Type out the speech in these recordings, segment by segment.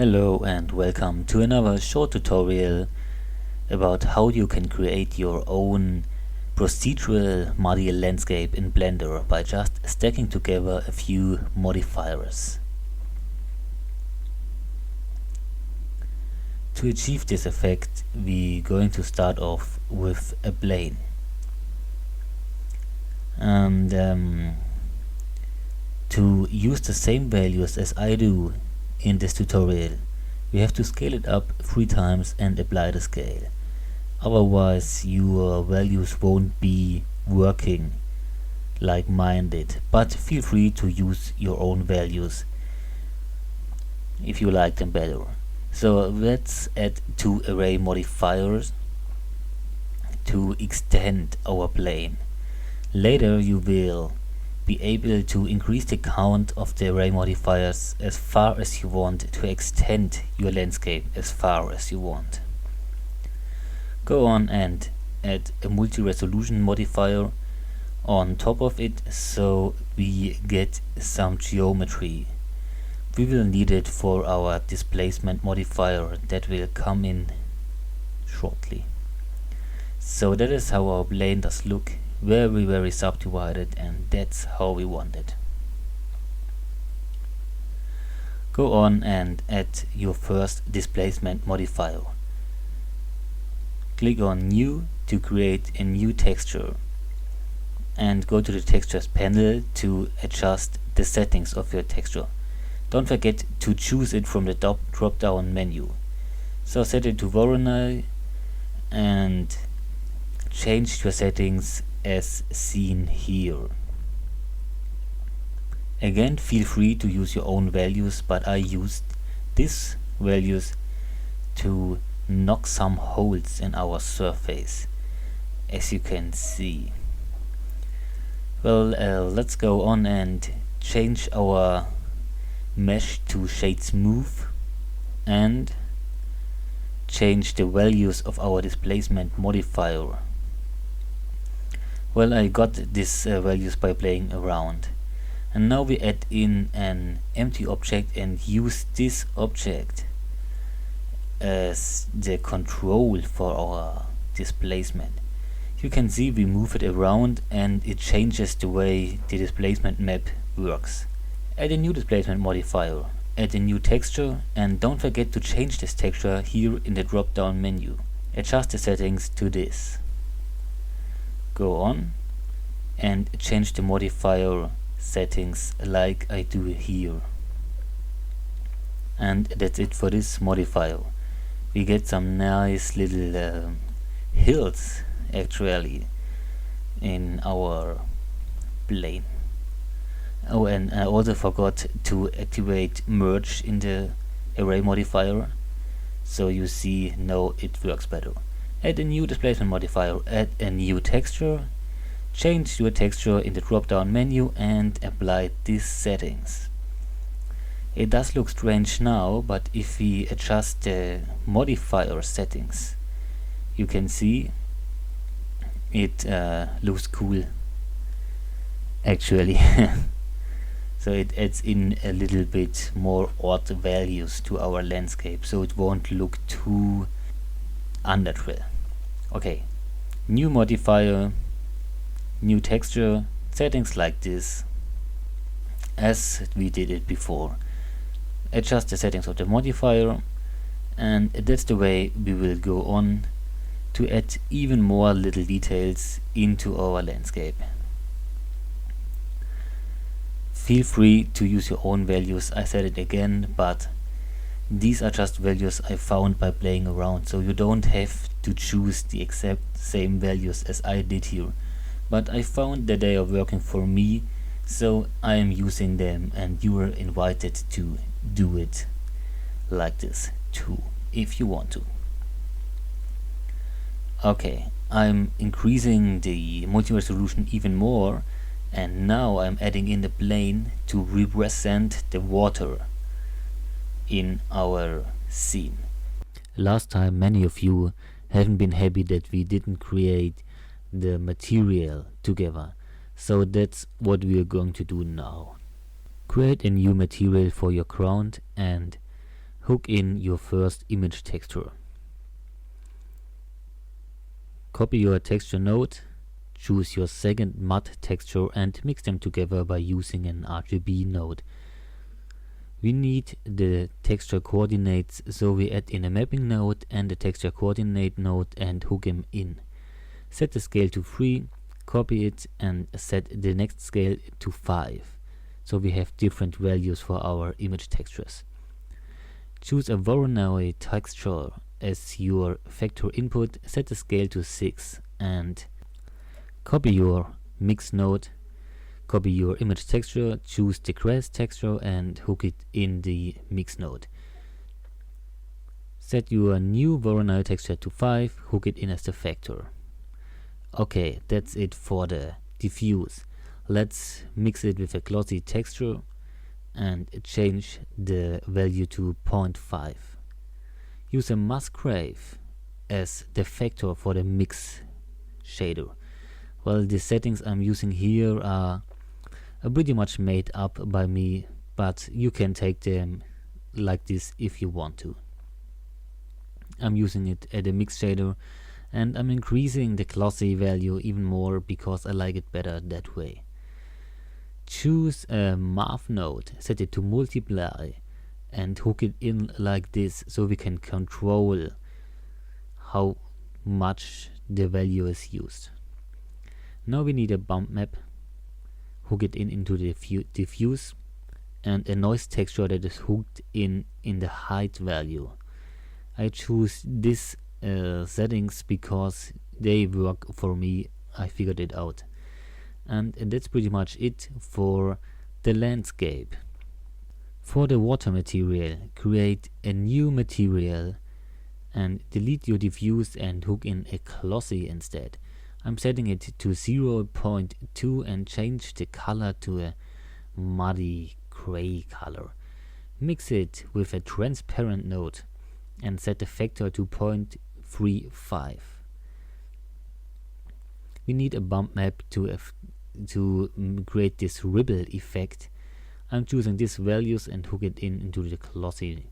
Hello and welcome to another short tutorial about how you can create your own procedural muddy landscape in Blender by just stacking together a few modifiers. To achieve this effect, we're going to start off with a plane. And to use the same values as I do in this tutorial, we have to scale it up 3 times and apply the scale. Otherwise your values won't be working like mine did, but feel free to use your own values if you like them better. So let's add 2 array modifiers to extend our plane. Later you will be able to increase the count of the array modifiers as far as you want to extend your landscape as far as you want. Go on and add a multi-resolution modifier on top of it so we get some geometry. We will need it for our displacement modifier that will come in shortly. So that is how our plane does look. Very subdivided, and that's how we want it. Go on and add your first displacement modifier. Click on New to create a new texture and go to the Textures panel to adjust the settings of your texture. Don't forget to choose it from the drop down menu. So set it to Voronoi and change your settings as seen here. Again, feel free to use your own values, but I used these values to knock some holes in our surface, as you can see. Well, let's go on and change our mesh to shade smooth and change the values of our displacement modifier. Well, I got these values by playing around, and now we add in an empty object and use this object as the control for our displacement. You can see we move it around and it changes the way the displacement map works. Add a new displacement modifier, add a new texture, and don't forget to change this texture here in the drop down menu. Adjust the settings to this. Go on and change the modifier settings like I do here. And that's it for this modifier. We get some nice little hills actually in our plane. Oh, and I also forgot to activate merge in the array modifier, so you see now it works better. Add a new displacement modifier, add a new texture, change your texture in the drop down menu and apply these settings. It does look strange now, but if we adjust the modifier settings, you can see it looks cool actually. So it adds in a little bit more odd values to our landscape, so it won't look too unnatural. Okay, new modifier, new texture, settings like this as we did it before. Adjust the settings of the modifier, and that's the way we will go on to add even more little details into our landscape. Feel free to use your own values, I said it again, but these are just values I found by playing around, so you don't have to choose the exact same values as I did here. But I found that they are working for me, so I am using them, and you are invited to do it like this too, if you want to. Okay, I'm increasing the multi-resolution even more, and now I'm adding in the plane to represent the water in our scene. Last time many of you haven't been happy that we didn't create the material together, so that's what we are going to do now. Create a new material for your ground and hook in your first image texture. Copy your texture node, choose your second mud texture and mix them together by using an RGB node. We need the texture coordinates, so we add in a mapping node and the texture coordinate node and hook them in. Set the scale to 3, copy it and set the next scale to 5. So we have different values for our image textures. Choose a Voronoi texture as your vector input, set the scale to 6 and copy your mix node, copy your image texture, choose the grass texture and hook it in the mix node. Set your new Voronoi texture to 5, hook it in as the vector. Okay, that's it for the diffuse. Let's mix it with a glossy texture and change the value to 0.5. Use a Musgrave as the vector for the mix shader. Well, the settings I'm using here are pretty much made up by me, but you can take them like this if you want to. I'm using it at a mix shader and I'm increasing the glossy value even more because I like it better that way. Choose a math node, set it to multiply and hook it in like this so we can control how much the value is used. Now we need a bump map, hook it in into the diffuse and a noise texture that is hooked in the height value. I choose this settings because they work for me. I figured it out. And that's pretty much it for the landscape. For the water material, create a new material and delete your diffuse and hook in a glossy instead. I'm setting it to 0.2 and change the color to a muddy gray color. Mix it with a transparent node and set the factor to 0.35. We need a bump map to create this ripple effect. I'm choosing these values and hook it into the glossy.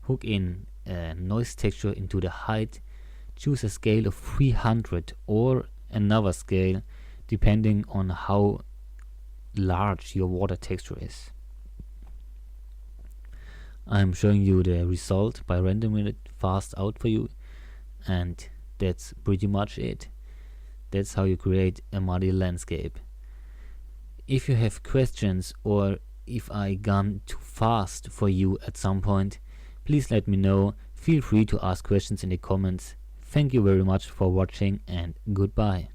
Hook in a noise texture into the height. Choose a scale of 300 or another scale depending on how large your water texture is. I'm showing you the result by randoming it fast out for you, and that's pretty much it. That's how you create a muddy landscape. If you have questions or if I gone too fast for you at some point, please let me know. Feel free to ask questions in the comments. Thank you very much for watching and goodbye.